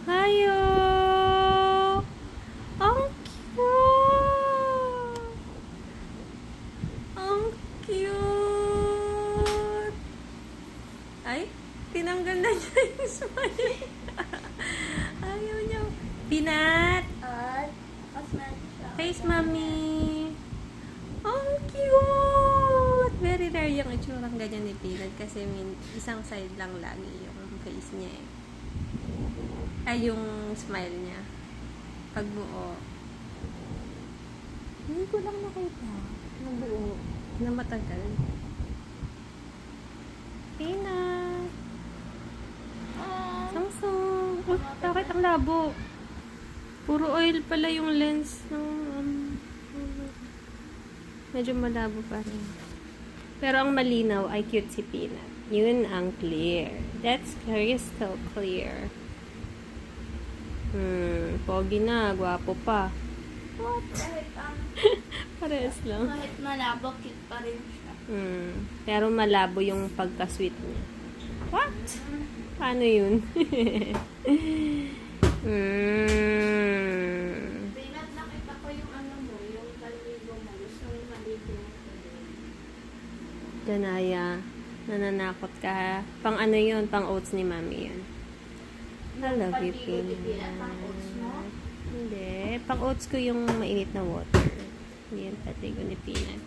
Ayo! Ang cute! Ang cute! Ay, tinanggal na niya yung smile. Ayaw niya. Peanut! At, cosmetic siya. Face, mommy! Ang cute! Very rare yung itsurang ganyan ni Peanut kasi isang side lang lagi yung face niya eh. Ay, yung smile niya. Pag buo. Hindi ko lang nakita. Na buo. Na matagal. Peanut! Samsung! Oh, bakit ang labo? Puro oil pala yung lens ng medyo malabo pa rin. Pero ang malinaw ay cute si Peanut. Yun ang clear. That's crystal clear. Pogi na. Gwapo pa. What? Parehas lang. Kahit malabo, cute pa rin siya. Pero malabo yung pagka-sweet niya. What? Paano yun? Peanut, nakita ko yung ano mo, yung kalmigo mo. Gusto yung maligo mo. Danaya, nananakot ka. Pang ano yun? Pang oats ni mami yun. I love you, Peanut, ang oats mo? Hindi. Pang oats ko yung mainit na water. Hindi yung patigo ni Peanut.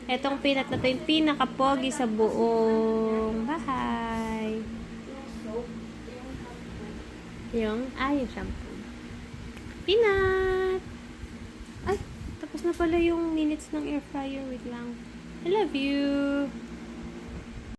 Etong Peanut na to yung pinaka-pogi sa buong bahay. Yung soap, yung shampoo. Yung shampoo. Peanut! Ay, tapos na pala yung minutes ng air fryer. Wait lang. I love you!